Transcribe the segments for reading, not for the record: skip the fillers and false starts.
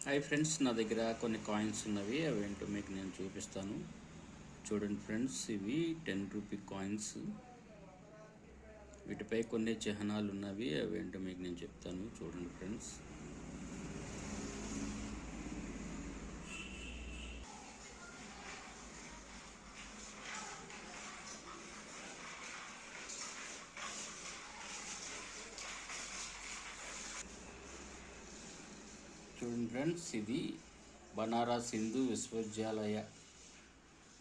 Hi friends, నా దగ్గర కొన్ని కాయిన్స్ ఉన్నవి. అవేంటో మీకు నేను చూపిస్తాను. చూడండి ఫ్రెండ్స్, ఇవి 10 రూపీ కాయిన్స్. వీటిపై కొన్ని చిహ్నాలు ఉన్నవి. అవేంటో మీకు నేను చెప్తాను. చూడండి ఫ్రెండ్స్. చూడండి ఫ్రెండ్స్, ఇది బనారస్ హిందూ విశ్వవిద్యాలయ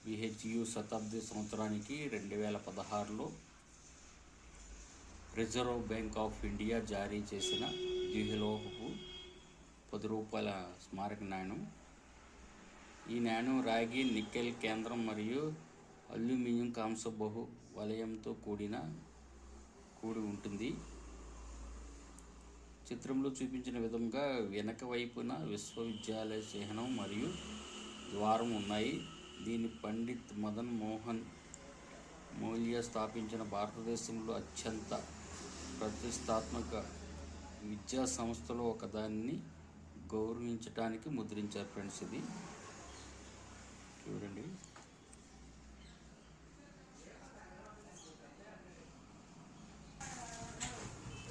BHU శతాబ్ది సంవత్సరానికి 2016లో రిజర్వ్ బ్యాంక్ ఆఫ్ ఇండియా జారీ చేసిన ద్విలోహపు 10 రూపాయల స్మారక నాణ్యం. ఈ నాణ్యం రాగి, నికెల్ కేంద్రం మరియు అల్యూమినియం కాంస్య బహు వలయంతో కూడి ఉంటుంది. చిత్రంలో చూపించిన విధంగా వెనక వైపున విశ్వవిద్యాలయ చిహ్నం మరియు ద్వారం ఉన్నాయి. దీని పండిత్ మదన్ మోహన్ మాల్వియా స్థాపించిన భారతదేశంలో అత్యంత ప్రతిష్టాత్మక విద్యా సంస్థలో ఒకదాన్ని గౌరవించడానికి ముద్రించారు ఫ్రెండ్స్. ఇది చూడండి.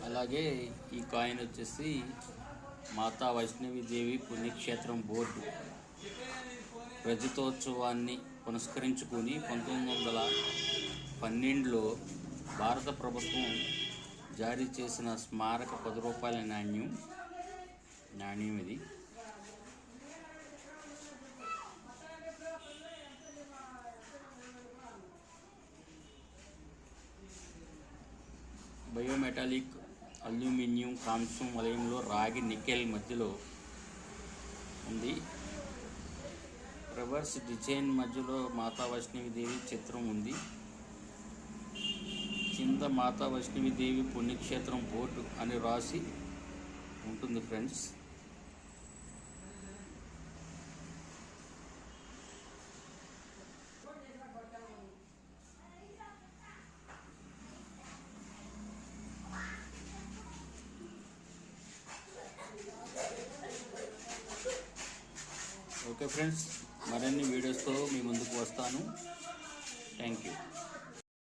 అలాగే ఈ కాయిన్ వచ్చేసి మాతా వైష్ణవిదేవి పుణ్యక్షేత్రం బోర్డు రజతోత్సవాన్ని పురస్కరించుకుని 1912లో భారత ప్రభుత్వం జారీ చేసిన స్మారక 10 రూపాయల నాణ్యం ఇది. బయోమెటాలిక్ అల్యూమినియం కాంస్యం వలయంలో రాగి, నికెల్ మధ్యలో ఉంది. రివర్స్ డిజైన్ మధ్యలో మాతా వైష్ణవిదేవి చిత్రం ఉంది. కింద మాతా వైష్ణవిదేవి పుణ్యక్షేత్రం బోర్డు అని రాసి ఉంటుంది ఫ్రెండ్స్. ఓకే ఫ్రెండ్స్, మరిన్ని వీడియోస్తో మీ ముందుకు వస్తాను. Thank you.